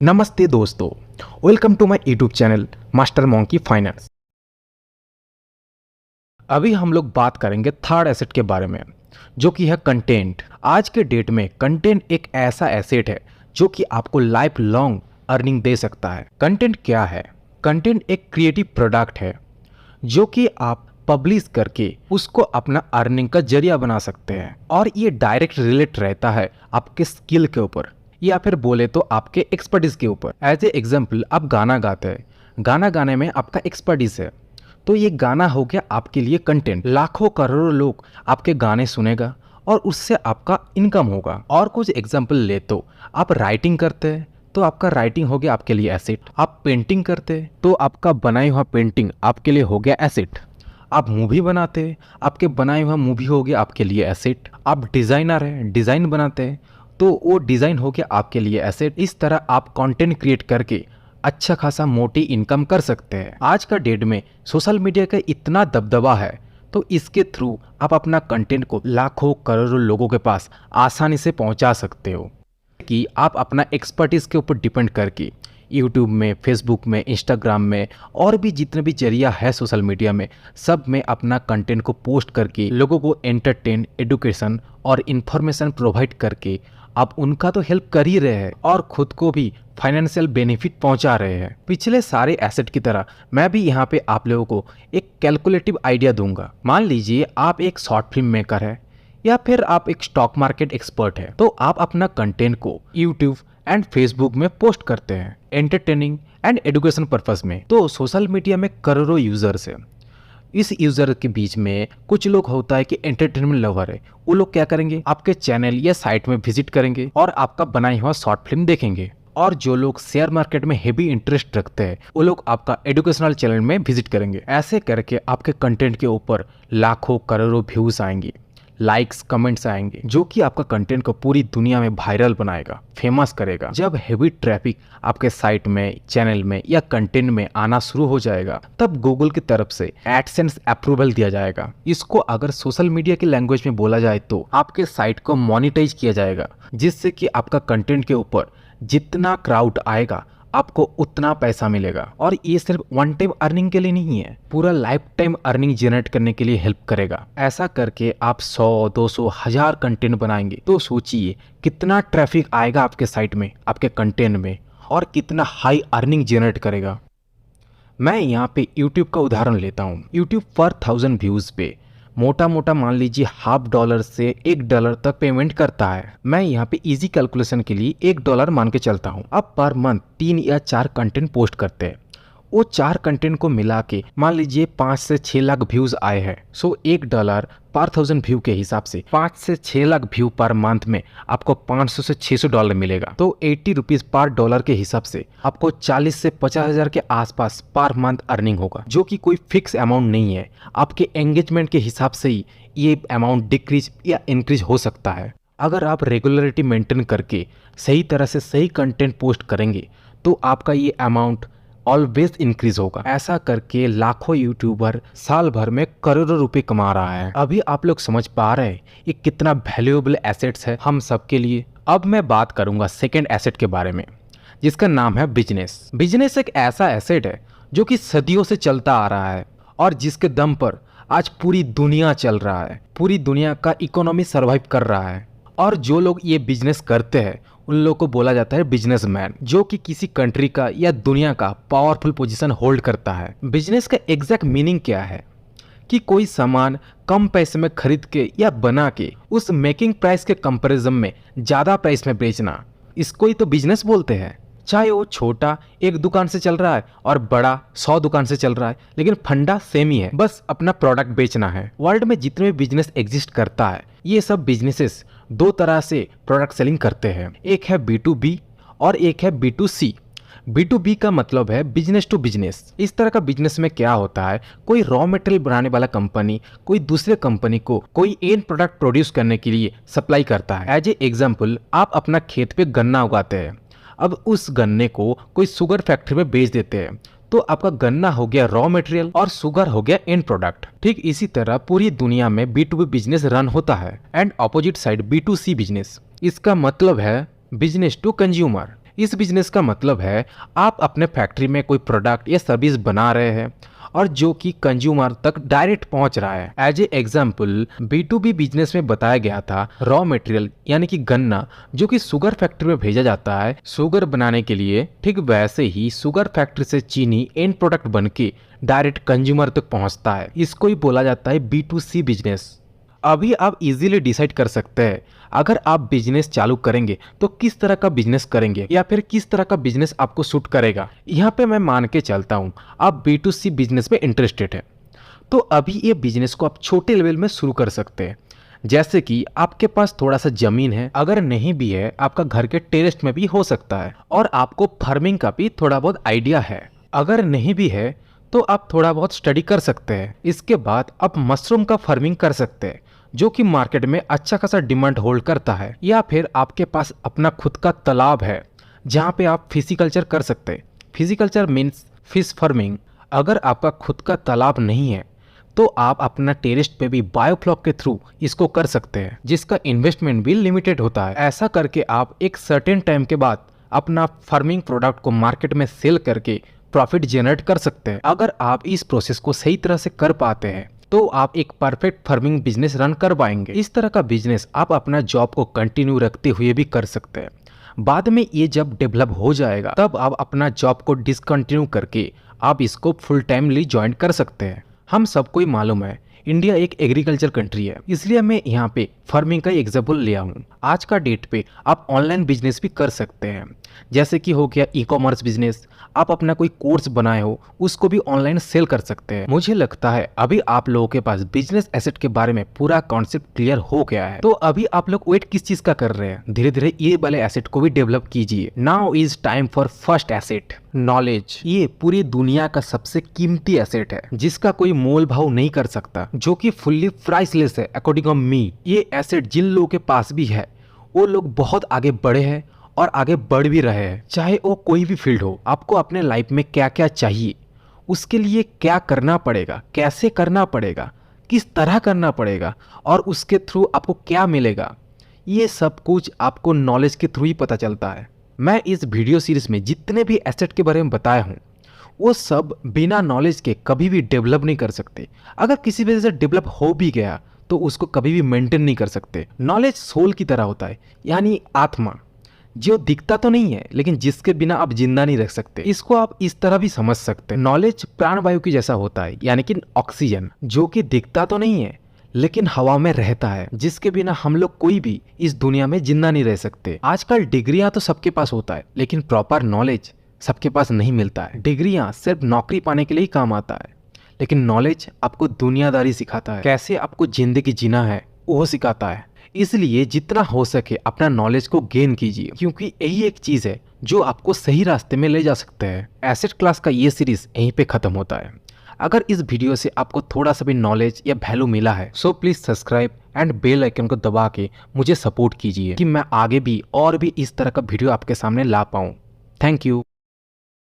नमस्ते दोस्तों, welcome to my YouTube channel master monkey finance. अभी हम लोग बात करेंगे थर्ड एसेट के बारे में, जो कि है कंटेंट। आज के डेट में कंटेंट एक ऐसा एसेट है जो कि आपको लाइफ लॉन्ग अर्निंग दे सकता है। कंटेंट क्या है? कंटेंट एक क्रिएटिव प्रोडक्ट है जो कि आप पब्लिश करके उसको अपना अर्निंग का जरिया बना सकते हैं, और ये डायरेक्ट रिलेट रहता है आपके स्किल के ऊपर, या फिर बोले तो आपके एक्सपर्टीज के ऊपर। एज ए एग्जाम्पल, आप गाना गाते हैं, गाना गाने में आपका एक्सपर्टीज है, तो ये गाना हो गया आपके लिए कंटेंट। लाखों करोड़ों लोग आपके गाने सुनेगा और उससे आपका इनकम होगा। और कुछ एग्जाम्पल ले तो आप राइटिंग करते हैं तो आपका राइटिंग हो गया आपके लिए एसेट। आप पेंटिंग करते हैं तो आपका बनाई हुआ पेंटिंग आपके लिए हो गया एसेट। आप मूवी बनाते हैं, आपके बनाए हुआ मूवी हो गया आपके लिए एसेट। आप डिज़ाइनर हैं, डिज़ाइन बनाते हैं तो वो डिज़ाइन हो गया आपके लिए एसेट। इस तरह आप कंटेंट क्रिएट करके अच्छा खासा मोटी इनकम कर सकते हैं। आज का डेट में सोशल मीडिया का इतना दबदबा है, तो इसके थ्रू आप अपना कंटेंट को लाखों करोड़ों लोगों के पास आसानी से पहुंचा सकते हो। कि आप अपना एक्सपर्टीज़ के ऊपर डिपेंड करके यूट्यूब में, फेसबुक में, इंस्टाग्राम में और भी जितने भी जरिया है सोशल मीडिया में, सब में अपना कंटेंट को पोस्ट करके लोगों को एंटरटेन, एडुकेशन और इन्फॉर्मेशन प्रोवाइड करके आप उनका तो हेल्प कर ही रहे हैं और खुद को भी फाइनेंशियल बेनिफिट पहुंचा रहे हैं। पिछले सारे एसेट की तरह मैं भी यहाँ पे आप लोगों को एक कैलकुलेटिव आइडिया दूंगा। मान लीजिए आप एक शॉर्ट फिल्म मेकर है या फिर आप एक स्टॉक मार्केट एक्सपर्ट है, तो आप अपना कंटेंट को यूट्यूब एंड फेसबुक में पोस्ट करते हैं एंटरटेनिंग एंड एजुकेशन पर्पस में। तो सोशल मीडिया में करोड़ों यूजर्स है। इस यूजर के बीच में कुछ लोग होता है कि एंटरटेनमेंट लवर है, वो लोग क्या करेंगे, आपके चैनल या साइट में विजिट करेंगे और आपका बनाई हुआ शॉर्ट फिल्म देखेंगे। और जो लोग शेयर मार्केट में हेवी इंटरेस्ट रखते हैं, वो लोग आपका एजुकेशनल चैनल में विजिट करेंगे। ऐसे करके आपके कंटेंट के ऊपर लाखों करोड़ों व्यूज आएंगे, लाइक्स, कमेंट्स आएंगे, जो कि आपका कंटेंट को पूरी दुनिया में वायरल बनाएगा, फेमस करेगा। जब हेवी ट्रैफिक आपके साइट में, चैनल में या कंटेंट में आना शुरू हो जाएगा, तब गूगल की तरफ से एडसेंस अप्रूवल दिया जाएगा। इसको अगर सोशल मीडिया की लैंग्वेज में बोला जाए तो आपके साइट को मोनिटाइज किया जाएगा, जिससे कि आपका कंटेंट के ऊपर जितना क्राउड आएगा आपको उतना पैसा मिलेगा। और ये सिर्फ वन टाइम अर्निंग के लिए नहीं है, पूरा लाइफ टाइम अर्निंग जनरेट करने के लिए हेल्प करेगा। ऐसा करके आप 100, 200, 1000 कंटेंट बनाएंगे तो सोचिए कितना ट्रैफिक आएगा आपके साइट में, आपके कंटेंट में, और कितना हाई अर्निंग जनरेट करेगा। मैं यहाँ पे यूट्यूब का उदाहरण लेता हूँ। यूट्यूब पर 1000 व्यूज पे मोटा मोटा मान लीजिए $0.5 से $1 तक पेमेंट करता है। मैं यहाँ पे इजी कैलकुलेशन के लिए $1 मान के चलता हूँ। अब पर मंथ 3 या 4 कंटेंट पोस्ट करते हैं, वो 4 कंटेंट को मिला के मान लीजिए 5 से 6 लाख व्यूज आए हैं। सो $1 पर 1000 व्यू के हिसाब से 5 से 6 लाख व्यू पर मंथ में आपको $500 से $600 मिलेगा। तो 80 रुपीज पर डॉलर के हिसाब से आपको 40 से 50 हजार के आसपास पर मंथ अर्निंग होगा, जो कि कोई फिक्स अमाउंट नहीं है। आपके एंगेजमेंट के हिसाब से ही ये अमाउंट डिक्रीज या इंक्रीज हो सकता है। अगर आप रेगुलरिटी मेंटेन करके सही तरह से सही कंटेंट पोस्ट करेंगे तो आपका ये अमाउंट ऑलवेज इंक्रीज होगा। ऐसा करके लाखों यूट्यूबर साल भर में करोड़ों रुपए कमा रहा है। अभी आप लोग समझ पा रहे हैं ये कितना वैल्यूएबल एसेट्स है हम सबके लिए। अब मैं बात करूंगा सेकंड एसेट के बारे में, जिसका नाम है बिजनेस। बिजनेस एक ऐसा एसेट है जो कि सदियों से चलता आ रहा है और जिसके दम पर आज पूरी दुनिया चल रहा है, पूरी दुनिया का इकोनॉमी सर्वाइव कर रहा है। और जो लोग ये बिजनेस करते हैं उन लोगों को बोला जाता है बिजनेसमैन, जो कि किसी कंट्री का या दुनिया का पावरफुल पोजीशन होल्ड करता है। बिजनेस का एग्जैक्ट मीनिंग क्या है कि कोई सामान कम पैसे में खरीद के या बना के उस मेकिंग प्राइस के कंपैरिजन में ज्यादा प्राइस में बेचना, इसको ही तो बिजनेस बोलते हैं। चाहे वो छोटा एक दुकान से चल रहा है और बड़ा 100 दुकान से चल रहा है, लेकिन फंडा सेम ही है, बस अपना प्रोडक्ट बेचना है। वर्ल्ड में जितने भी बिजनेस एग्जिस्ट करता है, ये सब बिजनेसेस 2 तरह से प्रोडक्ट सेलिंग करते हैं। एक है B2B और एक है B2C। B2B का मतलब है बिजनेस टू बिजनेस। इस तरह का बिजनेस में क्या होता है, कोई रॉ मटेरियल बनाने वाला कंपनी कोई दूसरे कंपनी को कोई एंड प्रोडक्ट प्रोड्यूस करने के लिए सप्लाई करता है। एज ए एग्जाम्पल, आप अपना खेत पे गन्ना उगाते हैं, अब उस गन्ने को कोई शुगर फैक्ट्री में बेच देते हैं, तो आपका गन्ना हो गया रॉ मटेरियल और शुगर हो गया एंड प्रोडक्ट। ठीक इसी तरह पूरी दुनिया में B2B बिजनेस रन होता है and opposite side B2C business. इसका मतलब है बिजनेस टू कंज्यूमर। इस बिजनेस का मतलब है आप अपने फैक्ट्री में कोई प्रोडक्ट या सर्विस बना रहे हैं और जो कि कंज्यूमर तक डायरेक्ट पहुंच रहा है। As a example B2B business में बताया गया था रॉ मटेरियल यानी कि गन्ना जो कि शुगर फैक्ट्री में भेजा जाता है शुगर बनाने के लिए, ठीक वैसे ही शुगर फैक्ट्री से चीनी एंड प्रोडक्ट बन के डायरेक्ट कंज्यूमर तक पहुंचता है। इसको ही बोला जाता है B2C बिजनेस। अभी आप इजीली डिसाइड कर सकते हैं अगर आप बिजनेस चालू करेंगे तो किस तरह का बिजनेस करेंगे या फिर किस तरह का बिजनेस आपको सूट करेगा। यहाँ पे मैं मान के चलता हूँ आप B2C बिजनेस में इंटरेस्टेड है तो अभी ये बिजनेस को आप छोटे लेवल में शुरू कर सकते हैं। जैसे कि आपके पास थोड़ा सा जमीन है, अगर नहीं भी है आपका घर के टेरेस में भी हो सकता है, और आपको फार्मिंग का भी थोड़ा बहुत आइडिया है। अगर नहीं भी है तो आप थोड़ा बहुत स्टडी कर सकते हैं। इसके बाद आप मशरूम का फार्मिंग कर सकते हैं जो कि मार्केट में अच्छा खासा डिमांड होल्ड करता है। या फिर आपके पास अपना खुद का तालाब है जहाँ पे आप फिशिकल्चर कर सकते हैं। फिशिकल्चर मीन्स फिश फार्मिंग। अगर आपका खुद का तालाब नहीं है तो आप अपना टेरेस पे भी बायोफ्लॉक के थ्रू इसको कर सकते हैं जिसका इन्वेस्टमेंट भी लिमिटेड होता है। ऐसा करके आप एक सर्टेन टाइम के बाद अपना फार्मिंग प्रोडक्ट को मार्केट में सेल करके प्रॉफिट जनरेट कर सकते हैं। अगर आप इस प्रोसेस को सही तरह से कर पाते हैं तो आप एक परफेक्ट फार्मिंग बिजनेस रन कर पाएंगे। इस तरह का बिजनेस आप अपना जॉब को कंटिन्यू रखते हुए भी कर सकते हैं। बाद में ये जब डेवलप हो जाएगा तब आप अपना जॉब को डिसकंटिन्यू करके आप इसको फुल टाइमली ज्वाइन कर सकते हैं। हम सबको ही मालूम है इंडिया एक एग्रीकल्चर कंट्री है, इसलिए मैं यहाँ पे फार्मिंग का एग्जाम्पल लिया हूँ। आज का डेट पे आप ऑनलाइन बिजनेस भी कर सकते हैं, जैसे कि हो गया ई-कॉमर्स बिजनेस। आप अपना कोई कोर्स बनाए हो उसको भी ऑनलाइन सेल कर सकते हैं। मुझे लगता है अभी आप लोगों के पास बिजनेस एसेट के बारे में पूरा कॉन्सेप्ट क्लियर हो गया है। तो अभी आप लोग वेट किस चीज का कर रहे हैं? धीरे धीरे ये वाले एसेट को भी डेवलप कीजिए। Now is time for first asset, knowledge. ये पूरी दुनिया का सबसे कीमती एसेट है जिसका कोई मोल भाव नहीं कर सकता, जो कि फुल्ली प्राइसलेस है अकॉर्डिंग टू मी। ये एसेट जिन लोगों के पास भी है वो लोग बहुत आगे बढ़े हैं और आगे बढ़ भी रहे हैं। चाहे वो कोई भी फील्ड हो, आपको अपने लाइफ में क्या क्या चाहिए, उसके लिए क्या करना पड़ेगा, कैसे करना पड़ेगा, किस तरह करना पड़ेगा और उसके थ्रू आपको क्या मिलेगा, ये सब कुछ आपको नॉलेज के थ्रू ही पता चलता है। मैं इस वीडियो सीरीज में जितने भी एसेट के बारे में बताया हूँ वो सब बिना नॉलेज के कभी भी डेवलप नहीं कर सकते। अगर किसी वजह से डेवलप हो भी गया तो उसको कभी भी मेंटेन नहीं कर सकते। नॉलेज सोल की तरह होता है, यानी आत्मा, जो दिखता तो नहीं है लेकिन जिसके बिना आप जिंदा नहीं रह सकते। इसको आप इस तरह भी समझ सकते हैं, नॉलेज प्राणवायु की जैसा होता है, यानी कि ऑक्सीजन, जो कि दिखता तो नहीं है लेकिन हवा में रहता है, जिसके बिना हम लोग कोई भी इस दुनिया में जिंदा नहीं रह सकते। आजकल डिग्रियां तो सबके पास होता है लेकिन प्रॉपर नॉलेज सबके पास नहीं मिलता है। डिग्रियां सिर्फ नौकरी पाने के लिए ही काम आता है, लेकिन नॉलेज आपको दुनियादारी सिखाता है, कैसे आपको जिंदगी जीना है वो सिखाता है। इसलिए जितना हो सके अपना नॉलेज को गेन कीजिए, क्योंकि यही एक चीज है जो आपको सही रास्ते में ले जा सकते हैं। एसेट क्लास का ये सीरीज यहीं पे खत्म होता है। अगर इस वीडियो से आपको थोड़ा सा भी नॉलेज या वैल्यू मिला है so please subscribe and bell icon को दबा के मुझे सपोर्ट कीजिए कि मैं आगे भी और भी इस तरह का वीडियो आपके सामने ला पाऊँ। Thank you.